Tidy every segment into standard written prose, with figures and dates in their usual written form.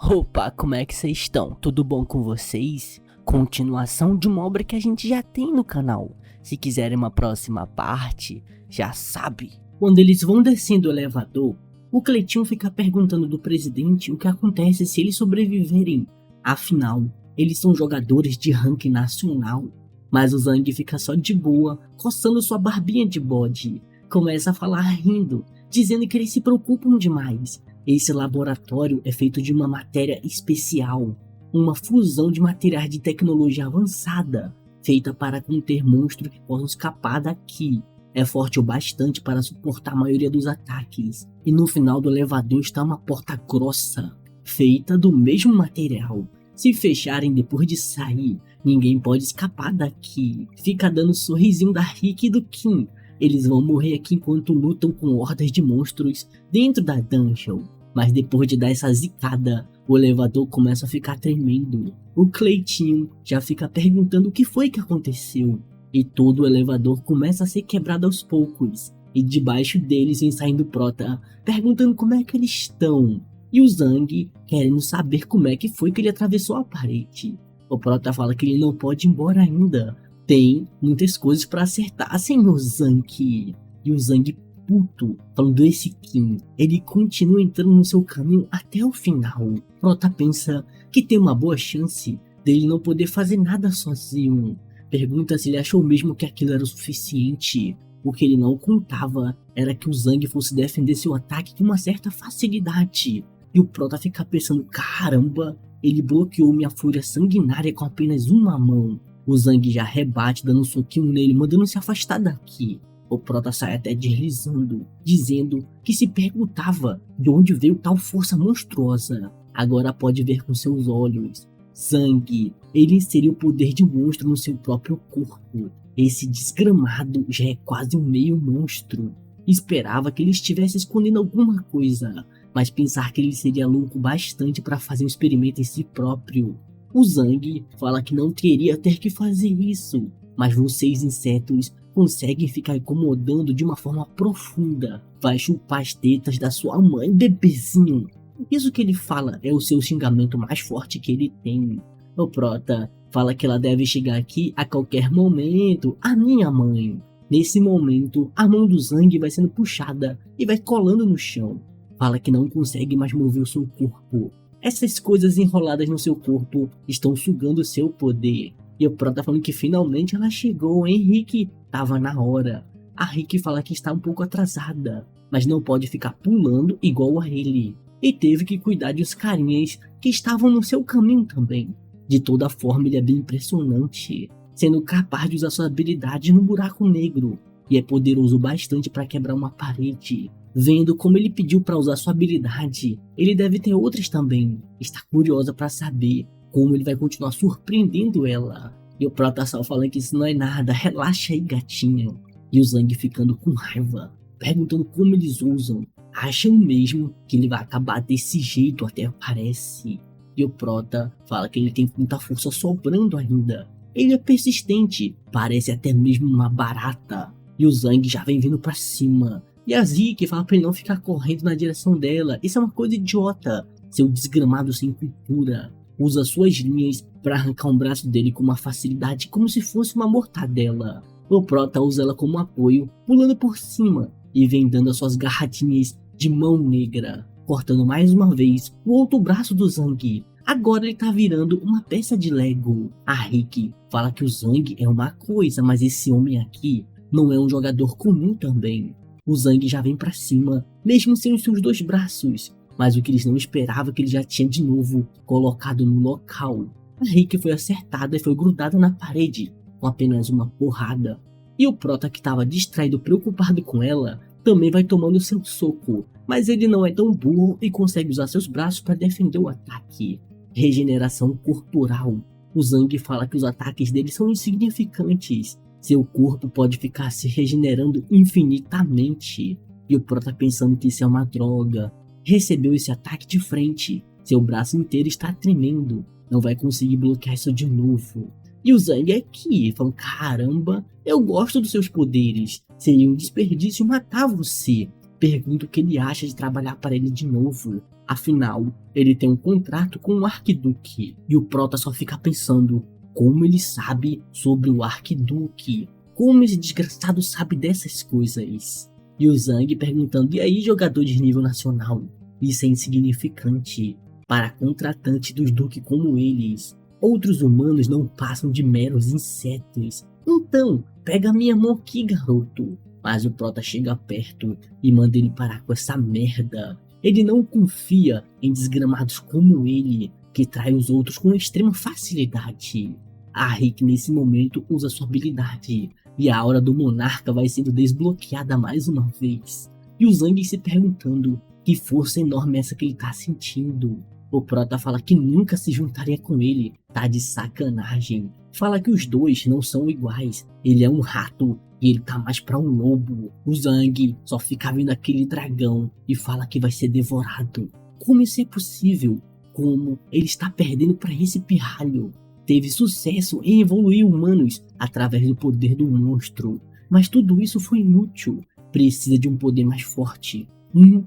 Opa, como é que vocês estão? Tudo bom com vocês? Continuação de uma obra que a gente já tem no canal. Se quiserem uma próxima parte, já sabe. Quando eles vão descendo o elevador, o Cleitinho fica perguntando do presidente o que acontece se eles sobreviverem. Afinal, eles são jogadores de ranking nacional. Mas o Zang fica só de boa, coçando sua barbinha de bode. Começa a falar rindo, dizendo que eles se preocupam demais. Esse laboratório é feito de uma matéria especial, uma fusão de materiais de tecnologia avançada, feita para conter monstros que possam escapar daqui. É forte o bastante para suportar a maioria dos ataques. E no final do elevador está uma porta grossa, feita do mesmo material. Se fecharem depois de sair, ninguém pode escapar daqui. Fica dando sorrisinho da Rick e do Kim. Eles vão morrer aqui enquanto lutam com hordas de monstros dentro da dungeon. Mas depois de dar essa zicada, o elevador começa a ficar tremendo. O Cleitinho já fica perguntando o que foi que aconteceu. E todo o elevador começa a ser quebrado aos poucos. E debaixo deles vem saindo Prota, perguntando como é que eles estão. E o Zang querendo saber como é que foi que ele atravessou a parede. O Prota fala que ele não pode ir embora ainda. Tem muitas coisas para acertar, senhor Zang. E o Zang puto, falando esse Kim, ele continua entrando no seu caminho até o final. Prota pensa que tem uma boa chance dele não poder fazer nada sozinho. Pergunta se ele achou mesmo que aquilo era o suficiente. O que ele não contava era que o Zang fosse defender seu ataque com uma certa facilidade. E o Prota fica pensando, caramba, ele bloqueou minha fúria sanguinária com apenas uma mão. O Zang já rebate dando um soquinho nele, mandando se afastar daqui. O Prota sai até deslizando, dizendo que se perguntava de onde veio tal força monstruosa. Agora pode ver com seus olhos. Zang, ele inseriu o poder de monstro no seu próprio corpo. Esse desgramado já é quase um meio monstro. Esperava que ele estivesse escondendo alguma coisa, mas pensar que ele seria louco bastante para fazer um experimento em si próprio. O Zang fala que não queria ter que fazer isso, mas vocês insetos conseguem ficar incomodando de uma forma profunda. Vai chupar as tetas da sua mãe, bebezinho. Isso que ele fala é o seu xingamento mais forte que ele tem. O Prota fala que ela deve chegar aqui a qualquer momento, a minha mãe. Nesse momento, a mão do Zang vai sendo puxada e vai colando no chão. Fala que não consegue mais mover o seu corpo. Essas coisas enroladas no seu corpo estão sugando o seu poder. E o Prota falando que finalmente ela chegou, hein, Rick? Tava na hora. A Rick fala que está um pouco atrasada, mas não pode ficar pulando igual a ele. E teve que cuidar dos carinhas que estavam no seu caminho também. De toda forma, ele é bem impressionante, sendo capaz de usar sua habilidade no buraco negro. E é poderoso bastante para quebrar uma parede. Vendo como ele pediu para usar sua habilidade, ele deve ter outras também. Está curiosa para saber como ele vai continuar surpreendendo ela. E o Prota só falando que isso não é nada, relaxa aí, gatinha. E o Zang ficando com raiva, perguntando como eles usam. Acham mesmo que ele vai acabar desse jeito, até parece. E o Prota fala que ele tem muita força sobrando ainda. Ele é persistente, parece até mesmo uma barata. E o Zang já vem vindo pra cima. E a Zeke fala pra ele não ficar correndo na direção dela. Isso é uma coisa idiota. Seu desgramado sem cultura. Usa suas linhas para arrancar um braço dele com uma facilidade como se fosse uma mortadela. O Prota usa ela como apoio, pulando por cima. E vem dando as suas garratinhas de mão negra. Cortando mais uma vez o outro braço do Zang. Agora ele tá virando uma peça de Lego. A Rick fala que o Zang é uma coisa, mas esse homem aqui não é um jogador comum também. O Zang já vem pra cima, mesmo sem os seus dois braços. Mas o que eles não esperavam é que ele já tinha de novo colocado no local. A Rick foi acertada e foi grudada na parede, com apenas uma porrada. E o Prota, que estava distraído, preocupado com ela, também vai tomando seu soco. Mas ele não é tão burro e consegue usar seus braços para defender o ataque. Regeneração corporal. O Zang fala que os ataques dele são insignificantes. Seu corpo pode ficar se regenerando infinitamente. E o Prota pensando que isso é uma droga. Recebeu esse ataque de frente. Seu braço inteiro está tremendo. Não vai conseguir bloquear isso de novo. E o Zang aqui, falando, caramba, eu gosto dos seus poderes. Seria um desperdício matar você. Pergunta o que ele acha de trabalhar para ele de novo. Afinal, ele tem um contrato com o Arquiduque. E o Prota só fica pensando, como ele sabe sobre o Arquiduque? Como esse desgraçado sabe dessas coisas? E o Zhang perguntando, e aí, jogador de nível nacional? Isso é insignificante para contratantes dos duques como eles. Outros humanos não passam de meros insetos. Então, pega minha mão aqui, garoto. Mas o Prota chega perto e manda ele parar com essa merda. Ele não confia em desgramados como ele, que trai os outros com extrema facilidade. A Rick nesse momento usa sua habilidade, e a aura do monarca vai sendo desbloqueada mais uma vez. E o Zhang se perguntando que força enorme é essa que ele tá sentindo. O Prota fala que nunca se juntaria com ele, tá de sacanagem. Fala que os dois não são iguais, ele é um rato e ele tá mais pra um lobo. O Zhang só fica vendo aquele dragão e fala que vai ser devorado. Como isso é possível? Como ele está perdendo pra esse pirralho? Teve sucesso em evoluir humanos através do poder do monstro, mas tudo isso foi inútil. Precisa de um poder mais forte,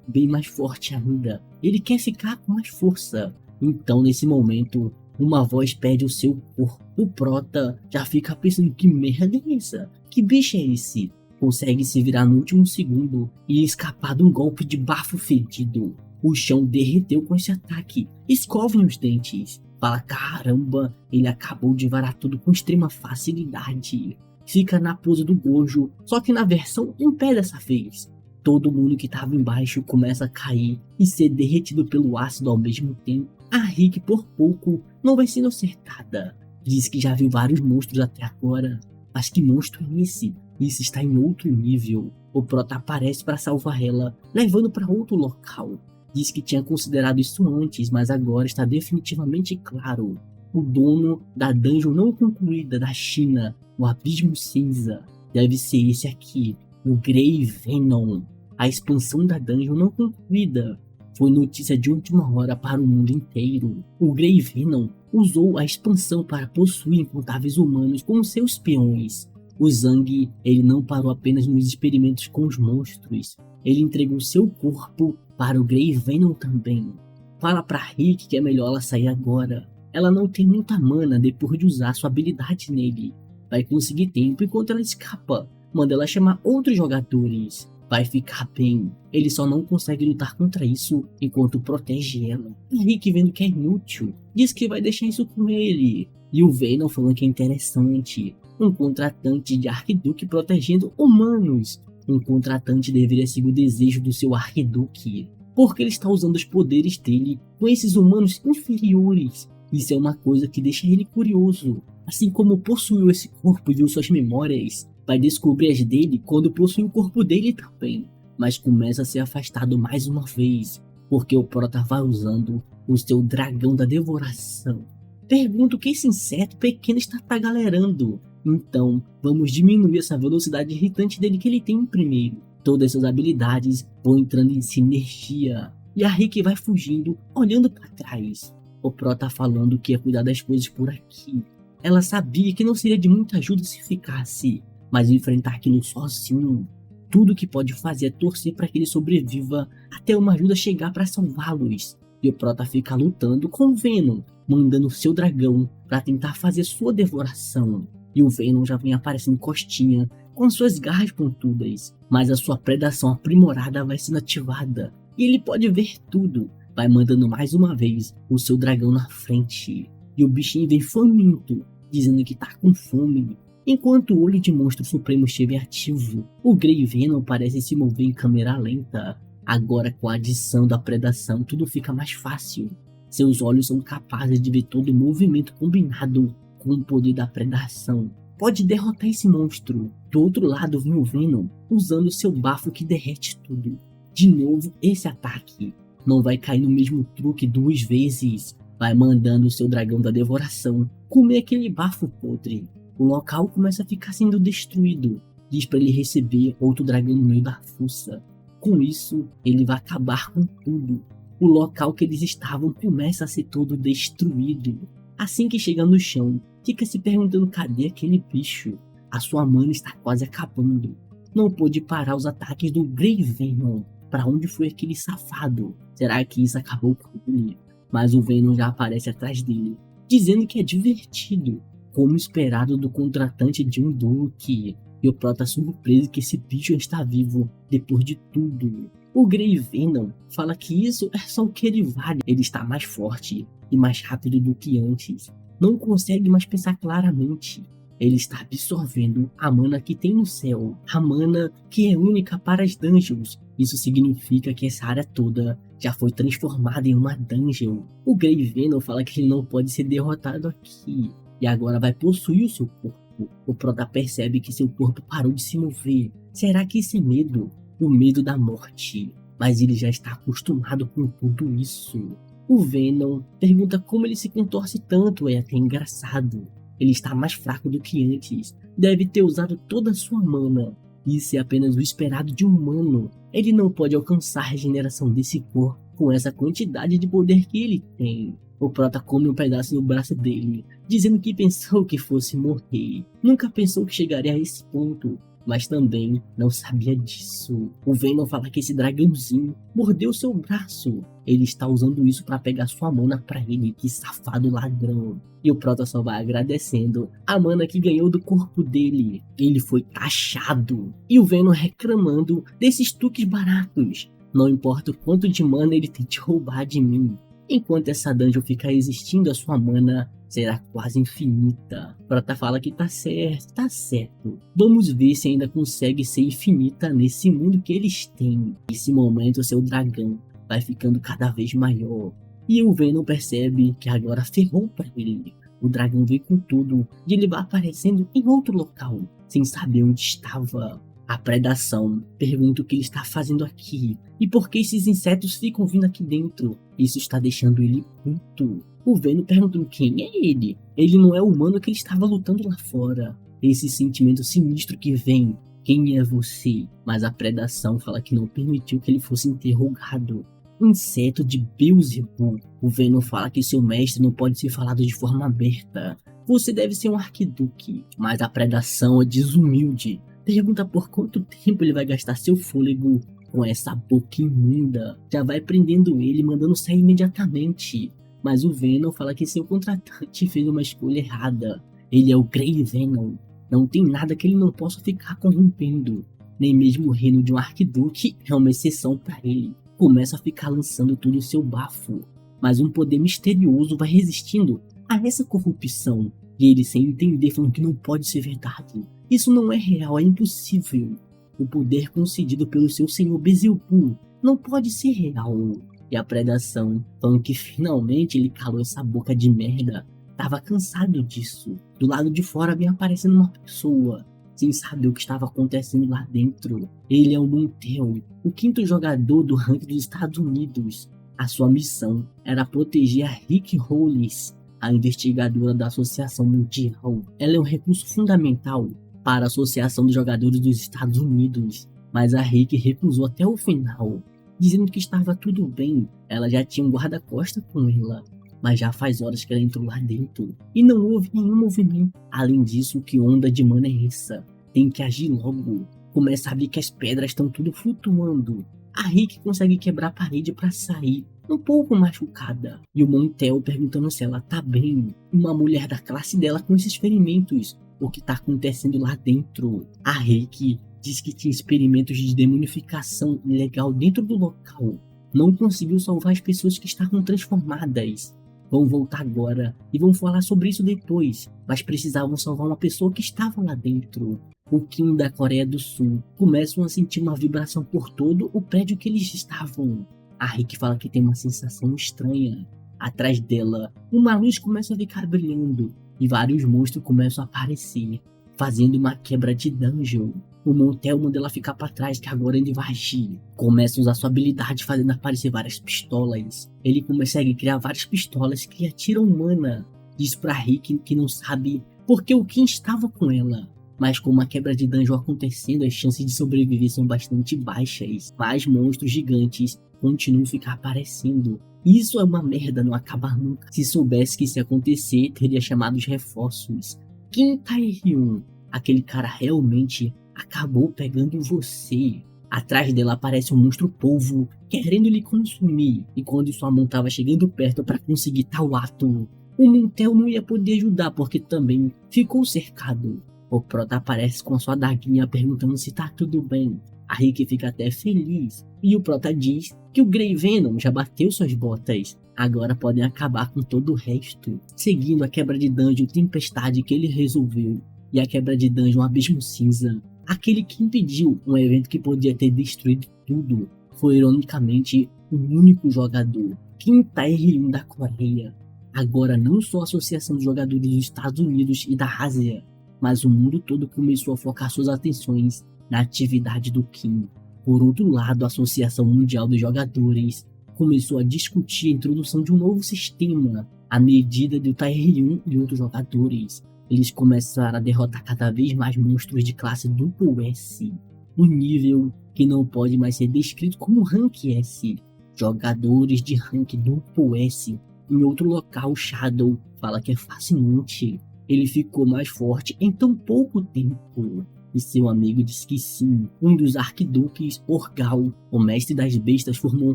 bem mais forte ainda. Ele quer ficar com mais força. Então nesse momento, uma voz pede o seu corpo. O Prota já fica pensando, que merda é essa? Que bicho é esse? Consegue se virar no último segundo e escapar de um golpe de bafo fedido. O chão derreteu com esse ataque. Escovem os dentes. Fala, caramba, ele acabou de varar tudo com extrema facilidade. Fica na pose do Gojo, só que na versão em pé dessa vez. Todo mundo que estava embaixo começa a cair e ser derretido pelo ácido ao mesmo tempo. A Rick por pouco não vai sendo acertada. Diz que já viu vários monstros até agora, mas que monstro é esse? Isso está em outro nível. O Prota aparece para salvar ela, levando para outro local. Diz que tinha considerado isso antes, mas agora está definitivamente claro. O dono da dungeon não concluída da China, o Abismo Cinza, deve ser esse aqui, o Grey Venom. A expansão da dungeon não concluída foi notícia de última hora para o mundo inteiro. O Grey Venom usou a expansão para possuir incontáveis humanos como seus peões. O Zhang, ele não parou apenas nos experimentos com os monstros. Ele entregou seu corpo para o Grey Venom também. Fala pra Rick que é melhor ela sair agora. Ela não tem muita mana depois de usar sua habilidade nele. Vai conseguir tempo enquanto ela escapa. Manda ela chamar outros jogadores. Vai ficar bem. Ele só não consegue lutar contra isso enquanto protege ela. A Rick, vendo que é inútil, diz que vai deixar isso com ele. E o Venom falando que é interessante. Um contratante de Arquiduque protegendo humanos. Um contratante deveria seguir o desejo do seu Arquiduque, porque ele está usando os poderes dele com esses humanos inferiores. Isso é uma coisa que deixa ele curioso. Assim como possuiu esse corpo e viu suas memórias, vai descobrir as dele quando possui o corpo dele também. Mas começa a ser afastado mais uma vez, porque o Prota vai usando o seu dragão da devoração. Pergunto o que esse inseto pequeno está tagalerando. Então, vamos diminuir essa velocidade irritante dele que ele tem primeiro. Todas essas habilidades vão entrando em sinergia. E a Rick vai fugindo, olhando para trás. O Prota falando que ia cuidar das coisas por aqui. Ela sabia que não seria de muita ajuda se ficasse, mas enfrentar aquilo sozinho. Tudo que pode fazer é torcer para que ele sobreviva até uma ajuda chegar para salvá-los. E o Prota fica lutando com o Venom, mandando seu dragão para tentar fazer sua devoração. E o Venom já vem aparecendo costinha, com suas garras pontudas, mas a sua predação aprimorada vai sendo ativada, e ele pode ver tudo. Vai mandando mais uma vez o seu dragão na frente, e o bichinho vem faminto, dizendo que tá com fome. Enquanto o olho de monstro supremo estiver ativo, o Grey Venom parece se mover em câmera lenta. Agora, com a adição da predação, tudo fica mais fácil. Seus olhos são capazes de ver todo o movimento combinado com o poder da predação. Pode derrotar esse monstro. Do outro lado vem o Venom, usando seu bafo que derrete tudo. De novo esse ataque. Não vai cair no mesmo truque duas vezes. Vai mandando seu dragão da devoração comer aquele bafo podre. O local começa a ficar sendo destruído. Diz para ele receber outro dragão no meio da fuça. Com isso, ele vai acabar com tudo. O local que eles estavam começa a ser todo destruído. Assim que chega no chão, fica se perguntando cadê aquele bicho. A sua mana está quase acabando. Não pôde parar os ataques do Grey Venom. pra onde foi aquele safado? Será que isso acabou com ele? Mas o Venom já aparece atrás dele, dizendo que é divertido, como esperado do contratante de um Duque. E o Prota surpreso que esse bicho está vivo depois de tudo. O Grey Venom fala que isso é só o que ele vale. Ele está mais forte e mais rápido do que antes. Não consegue mais pensar claramente. Ele está absorvendo a mana que tem no céu. A mana que é única para as dungeons. Isso significa que essa área toda já foi transformada em uma dungeon. O Grey Venom fala que ele não pode ser derrotado aqui. E agora vai possuir o seu corpo. O Prota percebe que seu corpo parou de se mover. Será que isso é medo? O medo da morte. Mas ele já está acostumado com tudo isso. O Venom pergunta como ele se contorce tanto, é até engraçado. Ele está mais fraco do que antes. Deve ter usado toda a sua mana. Isso é apenas o esperado de um humano. Ele não pode alcançar a regeneração desse corpo com essa quantidade de poder que ele tem. O Prota come um pedaço no braço dele, dizendo que pensou que fosse morrer. Nunca pensou que chegaria a esse ponto, mas também não sabia disso. O Venom fala que esse dragãozinho mordeu seu braço. Ele está usando isso para pegar sua mana pra ele, que safado ladrão. E o Prota só vai agradecendo a mana que ganhou do corpo dele. Ele foi taxado. E o Venom reclamando desses truques baratos. Não importa o quanto de mana ele tente roubar de mim. Enquanto essa dungeon ficar existindo, a sua mana será quase infinita. Prota fala que tá certo. Vamos ver se ainda consegue ser infinita nesse mundo que eles têm. Nesse momento, seu dragão vai ficando cada vez maior. E o Venom percebe que agora ferrou pra ele. O dragão veio com tudo e ele vai aparecendo em outro local, sem saber onde estava. A predação pergunta o que ele está fazendo aqui e por que esses insetos ficam vindo aqui dentro. Isso está deixando ele puto. O Venom perguntando quem é ele. Ele não é o humano que ele estava lutando lá fora. Esse sentimento sinistro que vem. Quem é você? Mas a predação fala que não permitiu que ele fosse interrogado. Inseto de Beelzebub. O Venom fala que seu mestre não pode ser falado de forma aberta. Você deve ser um arquiduque. Mas a predação é desumilde. Pergunta por quanto tempo ele vai gastar seu fôlego com essa boca imunda. Já vai prendendo ele e mandando sair imediatamente. Mas o Venom fala que seu contratante fez uma escolha errada. Ele é o Grey Venom. Não tem nada que ele não possa ficar corrompendo. Nem mesmo o reino de um arquiduque é uma exceção para ele. Começa a ficar lançando todo o seu bafo. Mas um poder misterioso vai resistindo a essa corrupção. E ele sem entender falando que não pode ser verdade. Isso não é real, é impossível. O poder concedido pelo seu senhor Beelzebub não pode ser real. E a predação, falando que finalmente ele calou essa boca de merda, tava cansado disso. Do lado de fora vem aparecendo uma pessoa, sem saber o que estava acontecendo lá dentro. Ele é o Montel, o quinto jogador do ranking dos Estados Unidos. A sua missão era proteger a Rick Hollis, a investigadora da Associação Mundial. Ela é um recurso fundamental para a Associação dos Jogadores dos Estados Unidos, mas a Rick recusou até o final, dizendo que estava tudo bem, ela já tinha um guarda-costas com ela, mas já faz horas que ela entrou lá dentro e não houve nenhum movimento. Além disso, que onda de mana é essa? Tem que agir logo. Começa a ver que as pedras estão tudo flutuando. A Rick consegue quebrar a parede para sair, um pouco machucada, e o Montel perguntando se ela tá bem. Uma mulher da classe dela com esses ferimentos. O que tá acontecendo lá dentro? A Rick diz que tinha experimentos de demonificação ilegal dentro do local. Não conseguiu salvar as pessoas que estavam transformadas. Vão voltar agora e vão falar sobre isso depois, mas precisavam salvar uma pessoa que estava lá dentro. O Kim da Coreia do Sul começam a sentir uma vibração por todo o prédio que eles estavam. A Rick fala que tem uma sensação estranha. Atrás dela, uma luz começa a ficar brilhando e vários monstros começam a aparecer, fazendo uma quebra de dungeon. O Montel manda ela ficar pra trás, que agora ele vai agir. Começa a usar sua habilidade, fazendo aparecer várias pistolas. Ele consegue criar várias pistolas que atiram mana. Diz pra Rick que não sabe porque o Kim estava com ela. Mas com uma quebra de dungeon acontecendo, as chances de sobreviver são bastante baixas. Mais monstros gigantes continuam a ficar aparecendo. Isso é uma merda, não acaba nunca. Se soubesse que isso ia acontecer, teria chamado os reforços. Kim Tae-hyun, aquele cara realmente acabou pegando você. Atrás dela aparece um monstro polvo, querendo lhe consumir, e quando sua mão estava chegando perto para conseguir tal ato, o Montel não ia poder ajudar porque também ficou cercado. O Prota aparece com a sua adaguinha perguntando se tá tudo bem. A Rick fica até feliz, e o Prota diz que o Grey Venom já bateu suas botas. Agora podem acabar com todo o resto, seguindo a quebra de dungeon Tempestade que ele resolveu, e a quebra de dungeon Abismo Cinza. Aquele que impediu um evento que podia ter destruído tudo foi ironicamente o único jogador, Kim Tae-ryun da Coreia. Agora não só a Associação de Jogadores dos Estados Unidos e da Ásia, mas o mundo todo começou a focar suas atenções na atividade do Kim. Por outro lado, a Associação Mundial dos Jogadores começou a discutir a introdução de um novo sistema, à medida de Tae-ryun e outros jogadores. Eles começaram a derrotar cada vez mais monstros de classe duplo S, um nível que não pode mais ser descrito como Rank S. Jogadores de Rank duplo S. Em outro local, Shadow fala que é fascinante. Ele ficou mais forte em tão pouco tempo. E seu amigo diz que sim. Um dos arquiduques, Orgal, o mestre das bestas, formou um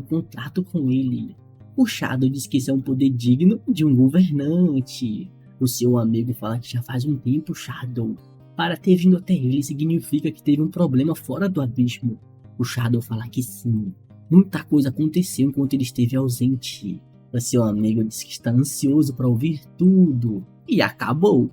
contrato com ele. O Shadow diz que isso é um poder digno de um governante. O seu amigo fala que já faz um tempo, Shadow. Para ter vindo até ele significa que teve um problema fora do abismo. O Shadow fala que sim. Muita coisa aconteceu enquanto ele esteve ausente. O seu amigo diz que está ansioso para ouvir tudo. E acabou.